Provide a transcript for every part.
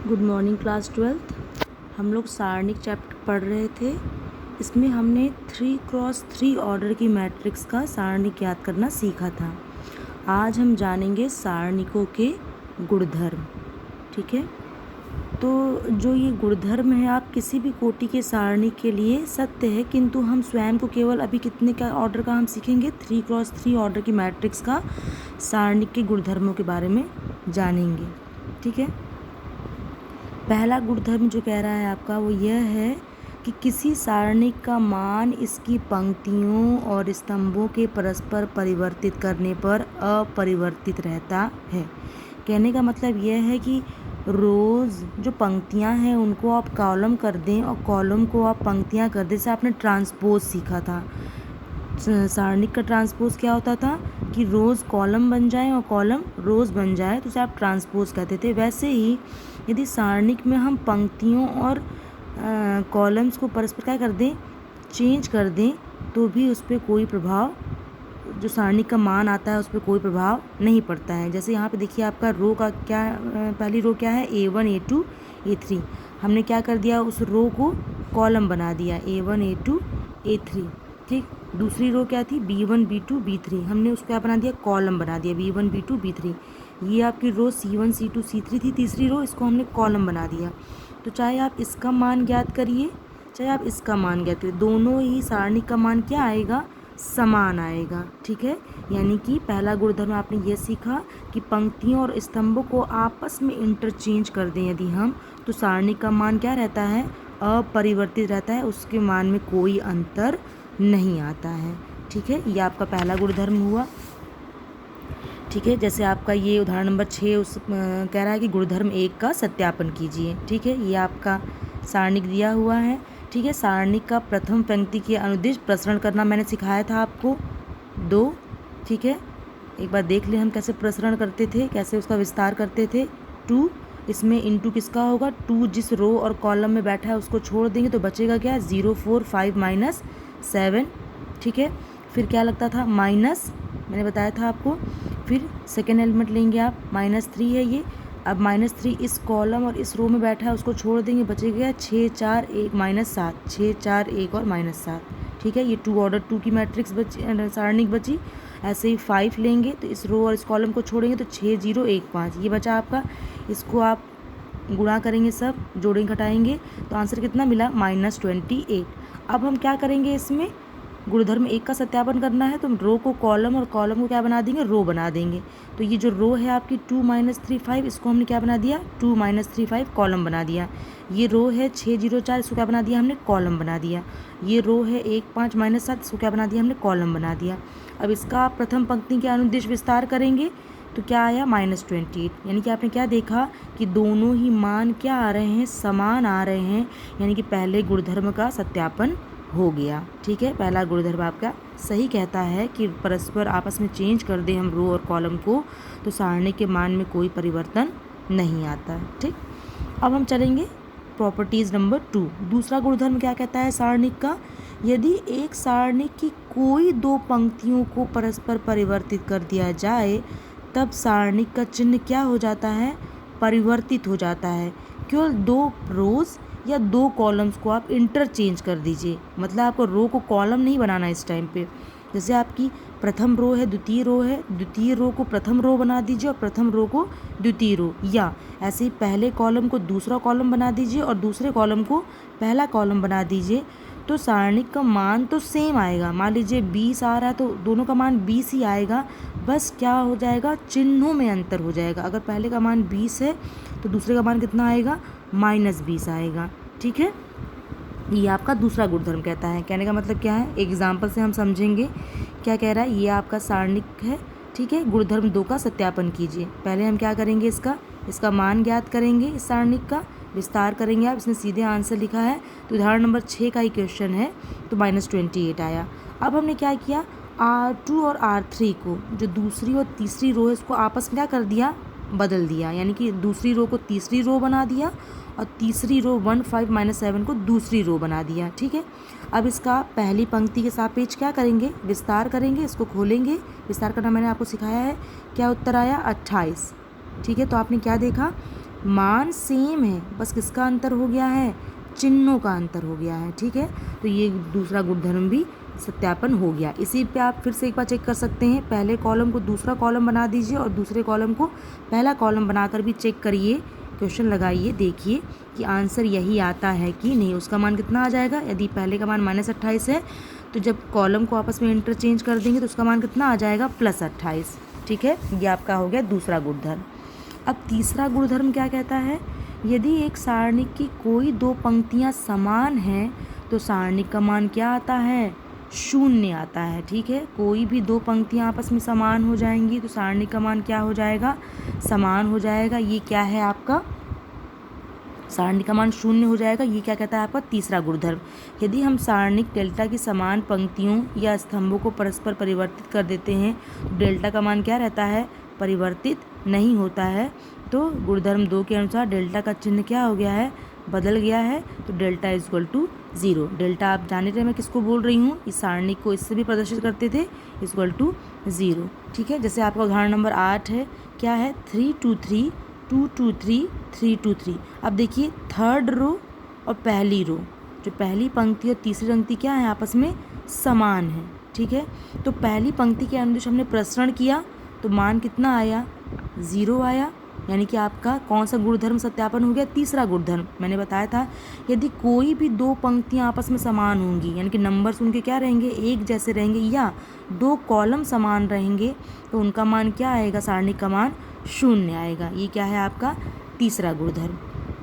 Good morning class 12th। हम लोग सारणिक chapter पढ़ रहे थे। इसमें हमने 3x3 ऑर्डर की मैट्रिक्स का सारणिक याद करना सीखा था। आज हम जानेंगे सारणिकों के गुणधर्म। ठीक है, तो जो ये गुणधर्म है आप किसी भी कोटि के सारणिक के लिए सत्य है, किंतु हम स्वयं को केवल अभी कितने का ऑर्डर का हम सीखेंगे 3x3 ऑर्डर की मैट्रिक्स का सारणिक के गुणधर्मों के बारे में जानेंगे। ठीक है, पहला गुणधर्म जो कह रहा है आपका वो यह है कि किसी सारणिक का मान इसकी पंक्तियों और स्तंभों के परस्पर परिवर्तित करने पर अपरिवर्तित रहता है। कहने का मतलब यह है कि रोज़ जो पंक्तियां हैं उनको आप कॉलम कर दें और कॉलम को आप पंक्तियां कर दें। जैसे आपने ट्रांसपोज सीखा था, सारणिक का ट्रांसपोज क्या होता था कि रोज़ कॉलम बन जाए और कॉलम रोज़ बन जाए, तो उसे आप ट्रांसपोज कहते थे। वैसे ही यदि सारणिक में हम पंक्तियों और कॉलम्स को परस्पर क्या कर दें, चेंज कर दें, तो भी उस पर कोई प्रभाव, जो सारणिक का मान आता है उस पर कोई प्रभाव नहीं पड़ता है। जैसे यहाँ पे देखिए आपका रो का क्या, पहली रो क्या है A1 A2 A3। हमने क्या कर दिया, उस रो को कॉलम बना दिया A1 A2 A3। ठीक, दूसरी रो क्या थी B1 B2 B3, हमने उसको क्या बना दिया, कॉलम बना दिया B1 B2 B3। ये आपकी रो C1 C2 C3 थी, तीसरी रो, इसको हमने कॉलम बना दिया। तो चाहे आप इसका मान ज्ञात करिए चाहे आप इसका मान ज्ञात करिए, दोनों ही सारणिक का मान क्या आएगा, समान आएगा। ठीक है, यानी कि पहला गुणधर्म आपने ये सीखा कि पंक्तियों और स्तंभों को आपस में इंटरचेंज कर दें यदि हम, तो सारणिक का मान क्या रहता है, अपरिवर्तित रहता है, उसके मान में कोई अंतर नहीं आता है। ठीक है, ये आपका पहला गुणधर्म हुआ। ठीक है, जैसे आपका ये उदाहरण नंबर 6 कह रहा है कि गुणधर्म 1 का सत्यापन कीजिए। ठीक है, ये आपका सारणिक दिया हुआ है। ठीक है, सारणिक का प्रथम पंक्ति के अनुदिश प्रसरण करना मैंने सिखाया था आपको 2। ठीक है, एक बार देख ले हम कैसे प्रसरण करते थे, कैसे उसका विस्तार करते थे। 2, इसमें इंटू किसका होगा, 2 जिस रो और कॉलम में बैठा है उसको छोड़ देंगे तो बचेगा क्या, 0 4 5 -7। ठीक है, फिर क्या लगता था, माइनस, मैंने बताया था आपको। फिर सेकेंड एलिमेंट लेंगे आप, -3 है ये। अब -3 इस कॉलम और इस रो में बैठा है उसको छोड़ देंगे, बचेगा 6 4 1 -7, 6 4 1 और -7। ठीक है, ये 2 ऑर्डर 2 की मैट्रिक्स बची, सारणिक बची। ऐसे ही 5 लेंगे तो इस रो और इस कॉलम को छोड़ेंगे तो 6 0 1 5, ये बचा आपका। इसको आप गुणा करेंगे, सब जोड़ेंगे घटाएंगे तो आंसर कितना मिला, -28। अब हम क्या करेंगे, इसमें गुणधर्म 1 का सत्यापन करना है तो हम रो को कॉलम और कॉलम को क्या बना देंगे, रो बना देंगे। तो ये जो रो है आपकी 2 3 5, इसको हमने क्या बना दिया, 2 3 5 कॉलम बना दिया। ये रो है 6 0 4, इसको क्या बना दिया हमने, कॉलम बना दिया। ये रो है 1 5 -7, इसको क्या बना दिया हमने, कॉलम बना दिया। अब इसका आप प्रथम पंक्ति के अनुदिश विस्तार करेंगे तो क्या आया, -28। यानी कि आपने क्या देखा कि दोनों ही मान क्या आ रहे हैं, समान आ रहे हैं, यानी कि पहले गुणधर्म का सत्यापन हो गया। ठीक है, पहला गुणधर्म आपका सही कहता है कि परस्पर आपस में चेंज कर दें हम रो और कॉलम को तो सारणी के मान में कोई परिवर्तन नहीं आता। ठीक, अब हम चलेंगे प्रॉपर्टीज़ नंबर 2। दूसरा गुणधर्म क्या कहता है सारणिक का, यदि एक सारणिक की कोई 2 पंक्तियों को परस्पर परिवर्तित कर दिया जाए तब सारणिक का चिन्ह क्या हो जाता है, परिवर्तित हो जाता है। केवल 2 रोज़ या 2 कॉलम्स को आप इंटरचेंज कर दीजिए, मतलब आपको रो को कॉलम नहीं बनाना इस टाइम पे। जैसे आपकी प्रथम रो है, द्वितीय रो है, द्वितीय रो को प्रथम रो बना दीजिए और प्रथम रो को द्वितीय रो, या ऐसे ही पहले कॉलम को दूसरा कॉलम बना दीजिए और दूसरे कॉलम को पहला कॉलम बना दीजिए, तो सारणिक का मान तो सेम आएगा। मान लीजिए 20 आ रहा है तो दोनों का मान 20 ही आएगा, बस क्या हो जाएगा, चिन्हों में अंतर हो जाएगा। अगर पहले का मान 20 है तो दूसरे का मान कितना आएगा, -20 आएगा। ठीक है, ये आपका दूसरा गुणधर्म कहता है। कहने का मतलब क्या है, एग्जाम्पल से हम समझेंगे क्या कह रहा है। ये आपका सारणिक है। ठीक है, गुणधर्म 2 का सत्यापन कीजिए। पहले हम क्या करेंगे, इसका मान ज्ञात करेंगे, इस सारणिक का विस्तार करेंगे। आप इसने सीधे आंसर लिखा है तो उदाहरण नंबर 6 का ही क्वेश्चन है, तो -28 आया। अब हमने क्या किया, R2 और R3 को, जो दूसरी और तीसरी रो है, इसको आपस में क्या कर दिया, बदल दिया। यानी कि दूसरी रो को तीसरी रो बना दिया और तीसरी रो 1 5 -7 को दूसरी रो बना दिया। ठीक है, अब इसका पहली पंक्ति के सापेक्ष क्या करेंगे, विस्तार करेंगे, इसको खोलेंगे। विस्तार करना मैंने आपको सिखाया है। क्या उत्तर आया, 28। ठीक है, तो आपने क्या देखा मान सेम है, बस किसका अंतर हो गया है, चिन्हों का अंतर हो गया है। ठीक है, तो ये दूसरा गुणधर्म भी सत्यापन हो गया। इसी पे आप फिर से एक बार चेक कर सकते हैं, पहले कॉलम को दूसरा कॉलम बना दीजिए और दूसरे कॉलम को पहला कॉलम बनाकर भी चेक करिए, क्वेश्चन लगाइए, देखिए कि आंसर यही आता है कि नहीं। उसका मान कितना आ जाएगा, यदि पहले का मान -28 है तो जब कॉलम को आपस में इंटरचेंज कर देंगे तो उसका मान कितना आ जाएगा, +28। ठीक है, ये आपका हो गया दूसरा गुणधर्म। अब तीसरा गुणधर्म क्या कहता है, यदि एक सारणिक की कोई दो पंक्तियां समान हैं तो सारणिक का मान क्या आता है, 0 आता है। ठीक है, कोई भी दो पंक्तियां आपस में समान हो जाएंगी तो सारणिक का मान क्या हो जाएगा, समान हो जाएगा। ये क्या है आपका, सारणिक का मान 0 हो जाएगा। ये क्या कहता है आपका तीसरा गुणधर्म। यदि हम सारणिक डेल्टा की समान पंक्तियों या स्तंभों को परस्पर परिवर्तित कर देते हैं तो डेल्टा का मान क्या रहता है, परिवर्तित नहीं होता है। तो गुणधर्म 2 के अनुसार डेल्टा का चिन्ह क्या हो गया है, बदल गया है। तो डेल्टा = 0। डेल्टा आप जाने थे मैं किसको बोल रही हूँ, इस सारणिक को इससे भी प्रदर्शित करते थे, = 0। ठीक है, जैसे आपका उदाहरण नंबर 8 है, क्या है, 3 2 3 2 2 3 3 2 3। अब देखिए थर्ड रो और पहली रो, जो पहली पंक्ति और तीसरी पंक्ति क्या है, आपस में समान है। ठीक है, तो पहली पंक्ति के अनुदिश हमने प्रसरण किया तो मान कितना आया, 0 आया। यानी कि आपका कौन सा गुणधर्म सत्यापन हो गया, तीसरा गुणधर्म। मैंने बताया था यदि कोई भी दो पंक्तियां आपस में समान होंगी, यानी कि नंबर्स उनके क्या रहेंगे, एक जैसे रहेंगे, या दो कॉलम समान रहेंगे तो उनका मान क्या आएगा, सारणिक का मान 0 आएगा। ये क्या है आपका तीसरा गुणधर्म।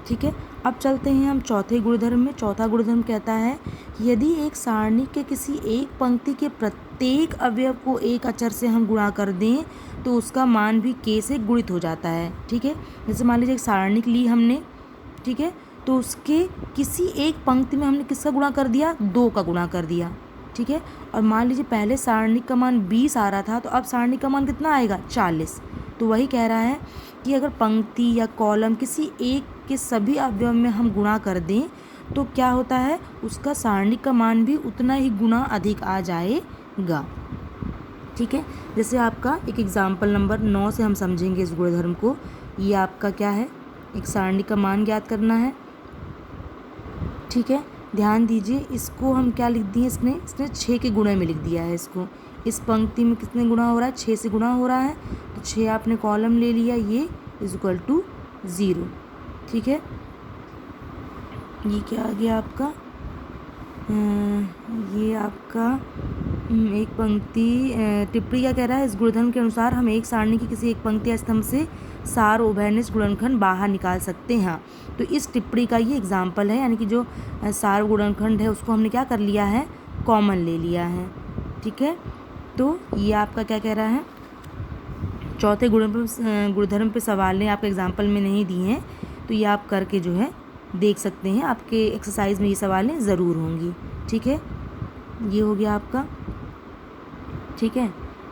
ठीक है, अब चलते हैं हम चौथे गुणधर्म में। चौथा गुणधर्म कहता है यदि एक सारणी के किसी एक पंक्ति के प्रत्येक अवयव को एक अचर से हम गुणा कर दें तो उसका मान भी k से गुणित हो जाता है। ठीक है, जैसे मान लीजिए एक सारणी ली हमने, ठीक है, तो उसके किसी एक पंक्ति में हमने किसका गुणा कर दिया, 2 का गुणा कर दिया। ठीक है, और मान लीजिए पहले सारणी का मान 20 आ रहा था तो अब सारणी का मान कितना आएगा, 40। तो वही कह रहा है कि अगर पंक्ति या कॉलम किसी एक के सभी अवयव में हम गुणा कर दें तो क्या होता है, उसका सारणी का मान भी उतना ही गुना अधिक आ जाएगा। ठीक है, जैसे आपका एक एग्जाम्पल नंबर 9 से हम समझेंगे इस गुणधर्म को। ये आपका क्या है, एक सारणी का मान ज्ञात करना है। ठीक है, ध्यान दीजिए, इसको हम क्या लिख दिए, इसने 6 के गुणे में लिख दिया है इसको। इस पंक्ति में कितने गुणा हो रहा है, 6 से गुणा हो रहा है, तो 6 आपने कॉलम ले लिया, ये = 0। ठीक है, ये क्या आ गया आपका, ये आपका एक पंक्ति टिप्पणी क्या कह रहा है, इस गुणधर्म के अनुसार हम एक सारणी की किसी एक पंक्ति या स्तंभ से सार उभयनिष्ठ गुणनखंड बाहर निकाल सकते हैं। तो इस टिप्पणी का ये एग्जाम्पल है, यानी कि जो सार गुणनखंड है उसको हमने क्या कर लिया है, कॉमन ले लिया है। ठीक है, तो ये आपका क्या कह रहा है, चौथे गुणधर्म पे सवाल ने आपके एग्जाम्पल में नहीं दिए हैं, तो ये आप करके जो है देख सकते हैं, आपके एक्सरसाइज में ये सवालें ज़रूर होंगी। ठीक है, ये हो गया आपका। ठीक है,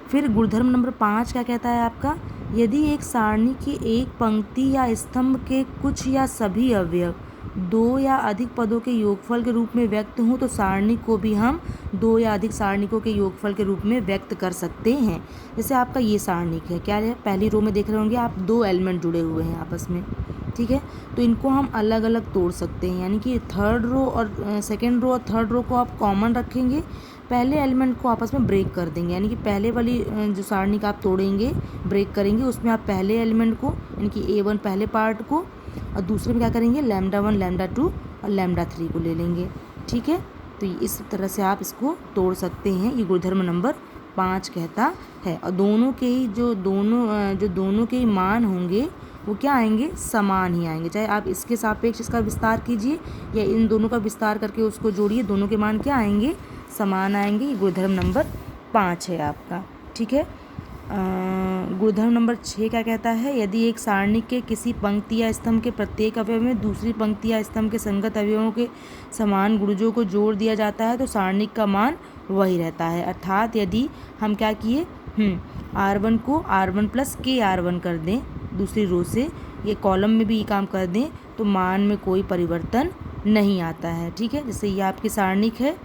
फिर गुणधर्म नंबर 5 क्या कहता है आपका, यदि एक सारणी की एक पंक्ति या स्तंभ के कुछ या सभी अवयव 2 या अधिक पदों के योगफल के रूप में व्यक्त हों तो सारणी को भी हम 2 या अधिक सारणिकों के योगफल के रूप में व्यक्त कर सकते हैं। जैसे आपका ये सारणिक है, क्या है, पहली रो में देख रहे होंगे आप, 2 एलिमेंट जुड़े हुए हैं आपस में। ठीक है, तो इनको हम अलग अलग तोड़ सकते हैं, यानी कि थर्ड रो और सेकेंड रो और थर्ड रो को आप कॉमन रखेंगे, पहले एलिमेंट को आपस में ब्रेक कर देंगे, यानी कि पहले वाली जो सारणी का आप तोड़ेंगे, ब्रेक करेंगे, उसमें आप पहले एलिमेंट को यानी कि A1 पहले पार्ट को, और दूसरे में क्या करेंगे, λ1 λ2 और λ3 को ले लेंगे। ठीक है, तो इस तरह से आप इसको तोड़ सकते हैं, ये गुणधर्म नंबर 5 कहता है। और दोनों के ही जो दोनों के ही मान होंगे वो क्या आएंगे, समान ही आएंगे। चाहे आप इसके सापेक्ष इसका विस्तार कीजिए या इन दोनों का विस्तार करके उसको जोड़िए, दोनों के मान क्या आएंगे, समान आएंगे। ये गुणधर्म नंबर 5 है आपका। ठीक है, गुणधर्म नंबर 6 क्या कहता है, यदि एक सारणी के किसी पंक्ति या स्तंभ के प्रत्येक अवयव में दूसरी पंक्ति या स्तंभ के संगत अवयवों के समान गुणजों को जोड़ दिया जाता है तो सारणिक का मान वही रहता है। अर्थात यदि हम क्या किए, R1 को R1 + KR1 कर दें दूसरी रो से, ये कॉलम में भी ये काम कर दें तो मान में कोई परिवर्तन नहीं आता है। ठीक है, जैसे ये आपकी सारणिक है,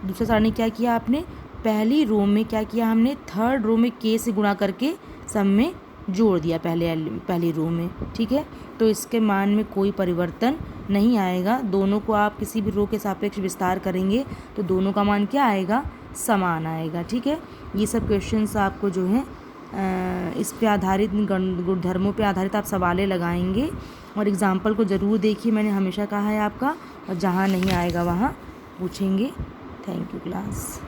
दूसरा सारणिक क्या किया आपने, पहली रो में क्या किया हमने, थर्ड रो में K से गुणा करके सब में जोड़ दिया पहली रो में। ठीक है, तो इसके मान में कोई परिवर्तन नहीं आएगा। दोनों को आप किसी भी रो के सापेक्ष विस्तार करेंगे तो दोनों का मान क्या आएगा, समान आएगा। ठीक है, ये सब क्वेश्चंस आपको जो है इस पे आधारित गुणधर्मों पे आधारित आप सवालें लगाएंगे और एग्जाम्पल को ज़रूर देखिए, मैंने हमेशा कहा है आपका, और जहाँ नहीं आएगा वहाँ पूछेंगे। Thank you class.